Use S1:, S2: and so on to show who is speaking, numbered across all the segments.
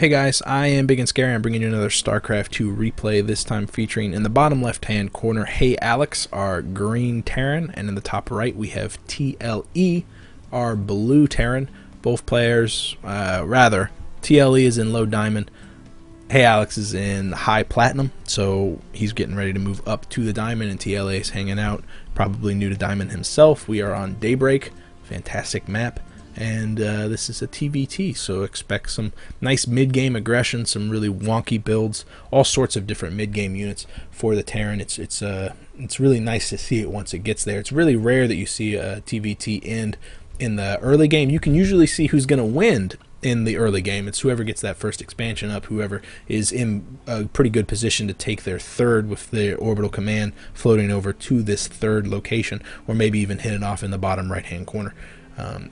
S1: Hey guys, I am Ibigandscary. I'm bringing you another StarCraft 2 replay, this time featuring in the bottom left-hand corner HeyAlex, our green Terran, and in the top right we have tLe, our blue Terran. Both players, tLe is in low diamond, HeyAlex is in high platinum, so he's getting ready to move up to the diamond, and tLe is hanging out, probably new to diamond himself. We are on Daybreak, fantastic map. And this is a TVT, so expect some nice mid-game aggression, some really wonky builds, all sorts of different mid-game units for the Terran. It's really nice to see it once it gets there. It's really rare that you see a TVT end in the early game. You can usually see who's going to win in the early game. It's whoever gets that first expansion up, whoever is in a pretty good position to take their third with their orbital command floating over to this third location, or maybe even hit it off in the bottom right-hand corner.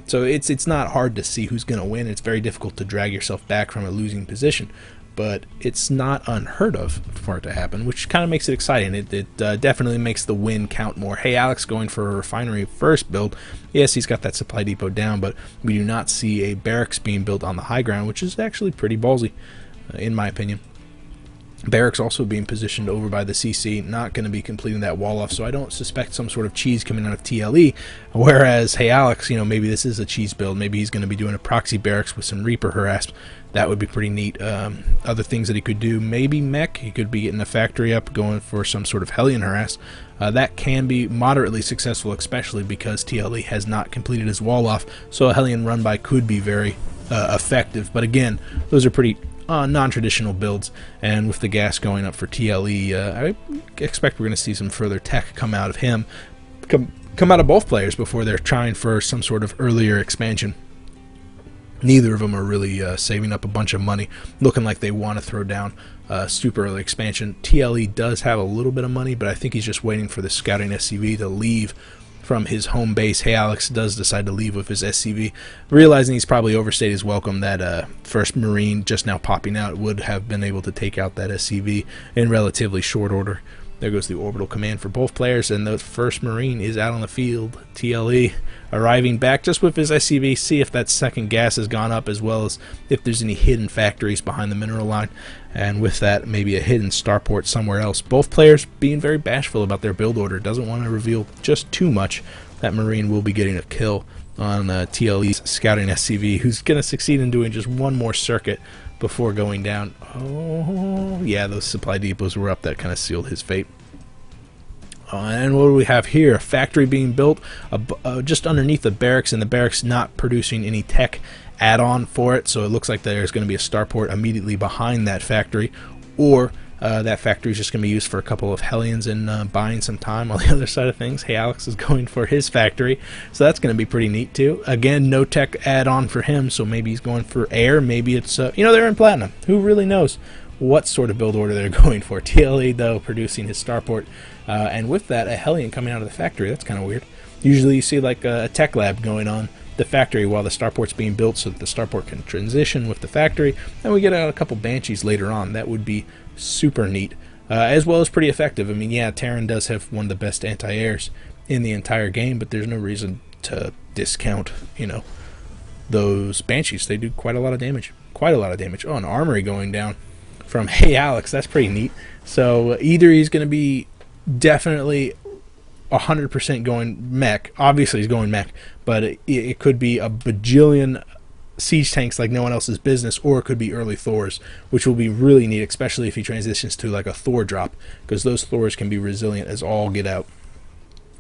S1: So it's not hard to see who's going to win. It's very difficult to drag yourself back from a losing position, but it's not unheard of for it to happen, which kind of makes it exciting. It definitely makes the win count more. HeyAlex going for a refinery first build. Yes, he's got that supply depot down, but we do not see a barracks being built on the high ground, which is actually pretty ballsy, in my opinion. Barracks also being positioned over by the CC, not going to be completing that wall off, so I don't suspect some sort of cheese coming out of tLe, whereas HeyAlex, maybe this is a cheese build. Maybe he's going to be doing a proxy barracks with some Reaper harass. That would be pretty neat. Other things that he could do, maybe mech. He could be getting a factory up, going for some sort of Hellion harass. That can be moderately successful, especially because tLe has not completed his wall off, so a Hellion run by could be very effective. But again, those are pretty non-traditional builds, and with the gas going up for tLe, I expect we're going to see some further tech come out of him, come out of both players before they're trying for some sort of earlier expansion. Neither of them are really saving up a bunch of money, looking like they want to throw down super early expansion. tLe does have a little bit of money, but I think he's just waiting for the scouting SCV to leave from his home base. HeyAlex does decide to leave with his SCV, realizing he's probably overstayed his welcome. That first Marine just now popping out would have been able to take out that SCV in relatively short order. There goes the orbital command for both players, and the first Marine is out on the field. tLe arriving back just with his SCV, see if that second gas has gone up, as well as if there's any hidden factories behind the mineral line, and with that maybe a hidden starport somewhere else. Both players being very bashful about their build order, doesn't want to reveal just too much. That Marine will be getting a kill on tLe's scouting SCV, who's going to succeed in doing just one more circuit before going down. Oh yeah, those supply depots were up. That kind of sealed his fate. And what do we have here? A factory being built just underneath the barracks, and the barracks not producing any tech add-on for it, so it looks like there's going to be a starport immediately behind that factory, or that factory is just going to be used for a couple of Hellions and buying some time on the other side of things. HeyAlex is going for his factory, so that's going to be pretty neat too. Again, no tech add-on for him, so maybe he's going for air. Maybe it's they're in platinum. Who really knows what sort of build order they're going for? tLe though producing his starport, and with that a Hellion coming out of the factory. That's kind of weird. Usually you see like a tech lab going on the factory while the starport's being built, so that the starport can transition with the factory, and we get out a couple Banshees later on. That would be super neat, as well as pretty effective. I mean, yeah, Terran does have one of the best anti-airs in the entire game, but there's no reason to discount, those Banshees. They do quite a lot of damage. Oh, an armory going down from HeyAlex. That's pretty neat. So either he's going to be definitely 100% going mech. Obviously he's going mech, but it could be a bajillion siege tanks like no one else's business, or it could be early Thors, which will be really neat, especially if he transitions to like a Thor drop, because those Thors can be resilient as all get out.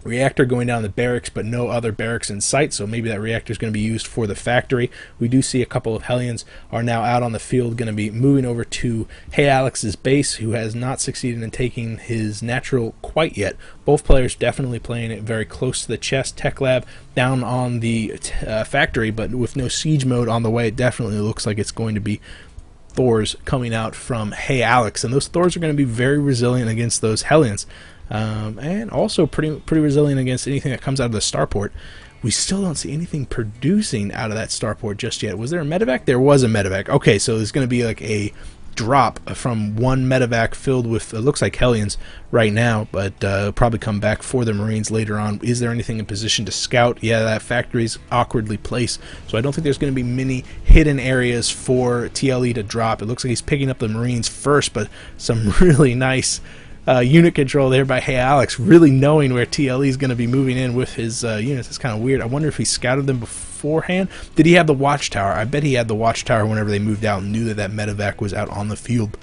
S1: Reactor going down the barracks, but no other barracks in sight, so maybe that reactor is going to be used for the factory. We do see a couple of Hellions are now out on the field, going to be moving over to HeyAlex's base, who has not succeeded in taking his natural quite yet. Both players definitely playing it very close to the chest. Tech lab down on the factory, but with no siege mode on the way. It definitely looks like it's going to be Thors coming out from HeyAlex, and those Thors are going to be very resilient against those Hellions. And also pretty resilient against anything that comes out of the starport. We still don't see anything producing out of that starport just yet. Was there a medevac? There was a medevac. Okay, so there's going to be like a drop from one medevac filled with, it looks like Hellions right now, but it'll probably come back for the Marines later on. Is there anything in position to scout? Yeah, that factory's awkwardly placed, so I don't think there's going to be many hidden areas for tLe to drop. It looks like he's picking up the Marines first, but some really nice unit control there by HeyAlex, really knowing where tLe is going to be moving in with his units. It's kind of weird. I wonder if he scouted them beforehand. Did he have the watchtower? I bet he had the watchtower whenever they moved out and knew that that medevac was out on the field,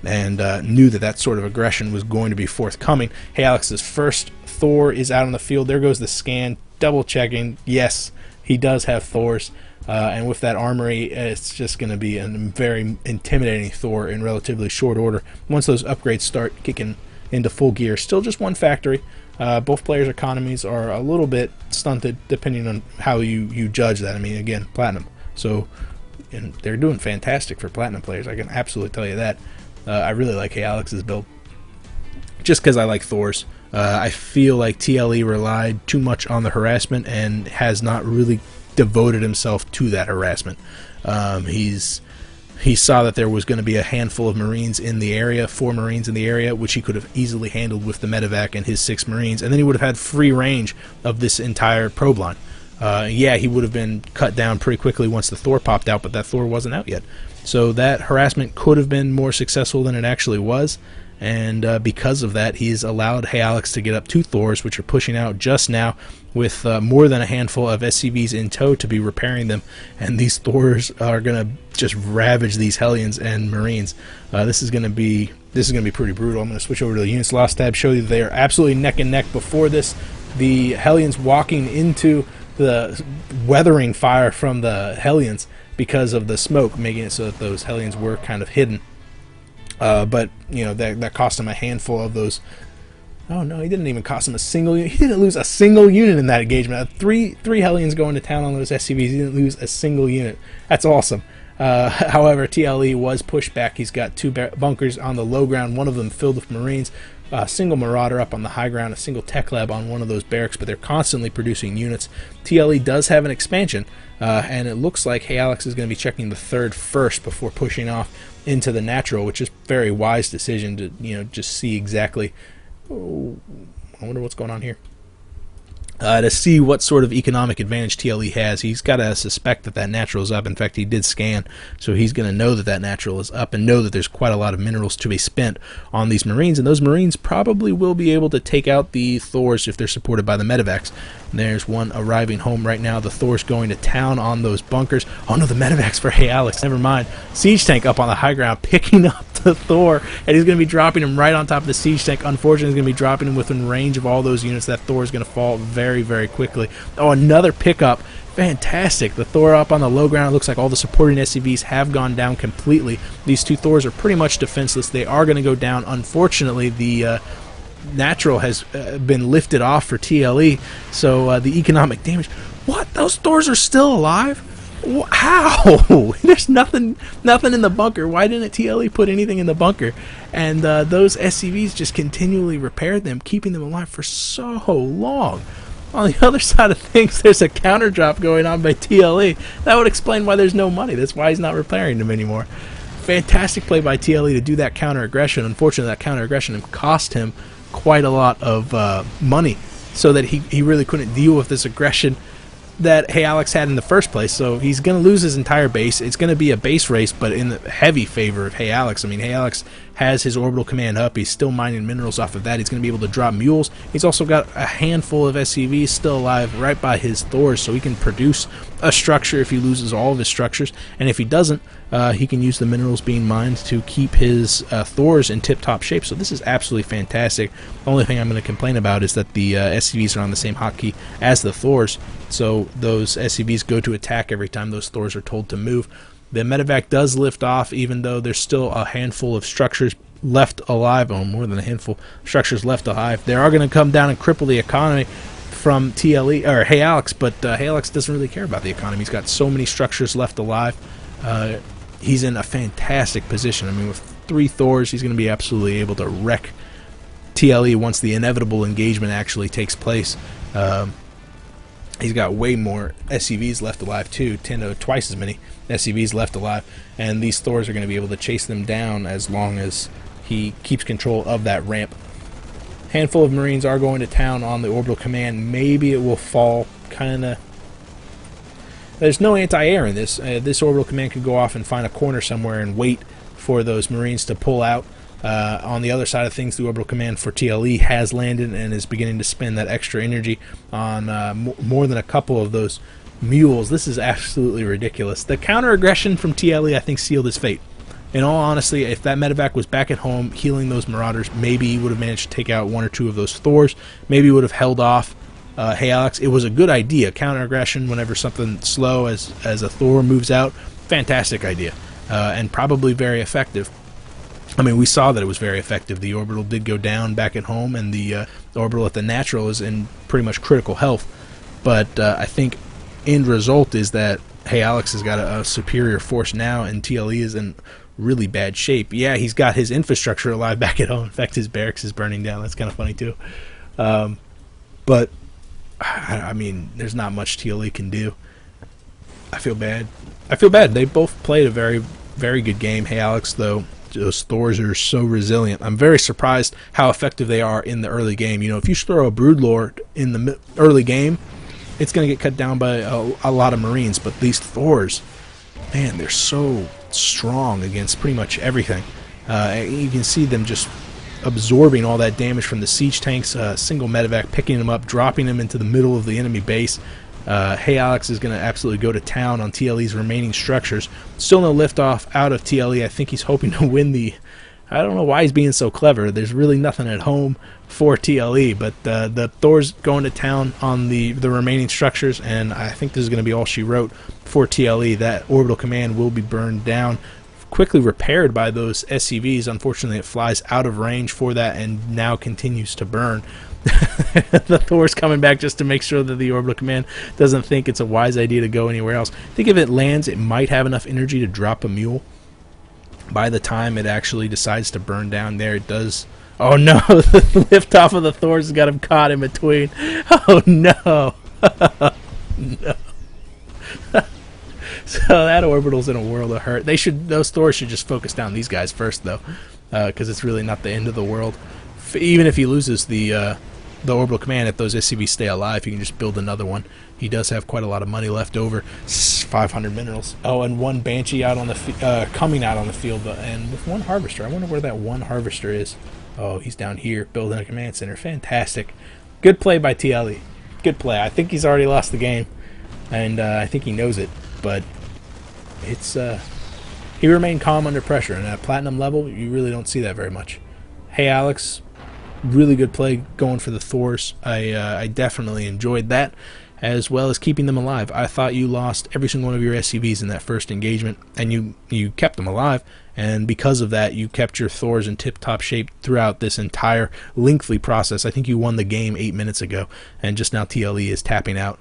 S1: and knew that that sort of aggression was going to be forthcoming. HeyAlex's first Thor is out on the field. There goes the scan, double checking. Yes, he does have Thors. And with that armory, it's just going to be a very intimidating Thor in relatively short order. Once those upgrades start kicking into full gear, still just one factory. Both players' economies are a little bit stunted depending on how you judge that. I mean, again, Platinum. So, and they're doing fantastic for Platinum players. I can absolutely tell you that. I really like HeyAlex's build. Just because I like Thor's. I feel like tLe relied too much on the harassment and has not really devoted himself to that harassment. He saw that there was going to be a handful of Marines in the area, 4 Marines in the area, which he could have easily handled with the medevac and his 6 Marines, and then he would have had free range of this entire probe line. Yeah, he would have been cut down pretty quickly once the Thor popped out, but that Thor wasn't out yet. So that harassment could have been more successful than it actually was, and because of that, he's allowed HeyAlex to get up 2 Thors, which are pushing out just now with more than a handful of SCVs in tow to be repairing them, and these Thors are going to just ravage these Hellions and Marines. This is going to be pretty brutal. I'm going to switch over to the units lost tab, show you that they are absolutely neck and neck. Before this, the Hellions walking into the weathering fire from the Hellions because of the smoke, making it so that those Hellions were kind of hidden. But you know, that cost him a handful of those. Oh no, he didn't even cost him a single unit. He didn't lose a single unit in that engagement. Three Hellions going to town on those SCVs. He didn't lose a single unit. That's awesome. However, tLe was pushed back. He's got 2 bunkers on the low ground, one of them filled with Marines, a single Marauder up on the high ground, a single tech lab on one of those barracks, but they're constantly producing units. tLe does have an expansion, and it looks like HeyAlex is going to be checking the 3rd first before pushing off into the natural, which is a very wise decision to, you know, just see exactly. Oh, I wonder what's going on here. To see what sort of economic advantage tLe has. He's got to suspect that that natural is up. In fact, he did scan, so he's going to know that that natural is up and know that there's quite a lot of minerals to be spent on these Marines, and those Marines probably will be able to take out the Thors if they're supported by the medevacs. And there's one arriving home right now. The Thor's going to town on those bunkers. Oh no, the medevacs for HeyAlex. Never mind. Siege tank up on the high ground picking up the Thor, and he's going to be dropping him right on top of the siege tank. Unfortunately, he's going to be dropping him within range of all those units. That Thor is going to fall very, very quickly. Oh, another pickup. Fantastic. The Thor up on the low ground. It looks like all the supporting SCVs have gone down completely. These 2 Thors are pretty much defenseless. They are going to go down. Unfortunately, the natural has been lifted off for tLe, so the economic damage. What? Those Thors are still alive? How? There's nothing in the bunker. Why didn't tLe put anything in the bunker? And those SCVs just continually repaired them, keeping them alive for so long. On the other side of things, there's a counter drop going on by tLe. That would explain why there's no money. That's why he's not repairing them anymore. Fantastic play by tLe to do that counter aggression. Unfortunately, that counter aggression cost him quite a lot of money, so that he really couldn't deal with this aggression that HeyAlex had in the first place. So he's going to lose his entire base. It's going to be a base race, but in the heavy favor of HeyAlex. I mean, HeyAlex has his orbital command up. He's still mining minerals off of that. He's going to be able to drop mules. He's also got a handful of SCVs still alive right by his Thors, so he can produce a structure if he loses all of his structures. And if he doesn't, he can use the minerals being mined to keep his Thors in tip-top shape. So this is absolutely fantastic. The only thing I'm going to complain about is that the SCVs are on the same hotkey as the Thors, so those SCVs go to attack every time those Thors are told to move. The medevac does lift off, even though there's still a handful of structures left alive. Oh, more than a handful of structures left alive. They are going to come down and cripple the economy from tLe or HeyAlex, but HeyAlex doesn't really care about the economy. He's got so many structures left alive. He's in a fantastic position. I mean, with 3 Thors, he's going to be absolutely able to wreck tLe once the inevitable engagement actually takes place. He's got way more SCVs left alive too, 10 to twice as many SCVs left alive, and these Thors are going to be able to chase them down as long as he keeps control of that ramp. Handful of Marines are going to town on the orbital command. Maybe it will fall kind of... There's no anti-air in this. This orbital command could go off and find a corner somewhere and wait for those Marines to pull out. On the other side of things, the orbital command for tLe has landed and is beginning to spend that extra energy on more than a couple of those mules. This is absolutely ridiculous. The counter-aggression from tLe, I think, sealed his fate. In all honesty, if that medevac was back at home healing those Marauders, maybe he would have managed to take out one or two of those Thors. Maybe he would have held off HeyAlex. It was a good idea. Counter-aggression whenever something slow as a Thor moves out. Fantastic idea. And probably very effective. I mean, we saw that it was very effective. The orbital did go down back at home, and the orbital at the natural is in pretty much critical health. But I think end result is that HeyAlex has got a superior force now, and tLe is in really bad shape. Yeah, he's got his infrastructure alive back at home. In fact, his barracks is burning down. That's kind of funny too. But I mean, there's not much tLe can do. I feel bad. They both played a very, very good game. HeyAlex, though, those Thors are so resilient. I'm very surprised how effective they are in the early game. You know, if you throw a Broodlord in the early game, it's going to get cut down by a lot of Marines. But these Thors, man, they're so strong against pretty much everything. You can see them just absorbing all that damage from the siege tanks. Single medevac picking them up, dropping them into the middle of the enemy base. HeyAlex is going to absolutely go to town on tLe's remaining structures. Still no liftoff out of tLe. I think he's hoping to win the... I don't know why he's being so clever. There's really nothing at home for tLe, but the Thor's going to town on the remaining structures, and I think this is going to be all she wrote for tLe. That orbital command will be burned down, quickly repaired by those SCVs. Unfortunately, it flies out of range for that and now continues to burn. The Thor's coming back just to make sure that the orbital command doesn't think it's a wise idea to go anywhere else. I think if it lands, it might have enough energy to drop a mule. By the time it actually decides to burn down there, it does. Oh no, the liftoff of the Thor's got him caught in between. Oh no. No. So that orbital's in a world of hurt. Those Thors should just focus down these guys first, though, because it's really not the end of the world. Even if he loses the orbital command, if those SCVs stay alive, he can just build another one. He does have quite a lot of money left over. 500 minerals. Oh, and one Banshee out on the coming out on the field, and with one harvester. I wonder where that one harvester is. Oh, he's down here building a command center. Fantastic. Good play by tLe. Good play. I think he's already lost the game, and I think he knows it. But it's he remained calm under pressure, and at platinum level, you really don't see that very much. HeyAlex, really good play going for the Thors. I definitely enjoyed that, as well as keeping them alive. I thought you lost every single one of your SCVs in that first engagement, and you kept them alive, and because of that, you kept your Thors in tip-top shape throughout this entire lengthy process. I think you won the game 8 minutes ago, and just now tLe is tapping out.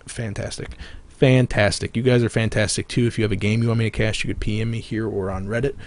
S1: Fantastic. Fantastic. You guys are fantastic, too. If you have a game you want me to cast, you could PM me here or on Reddit.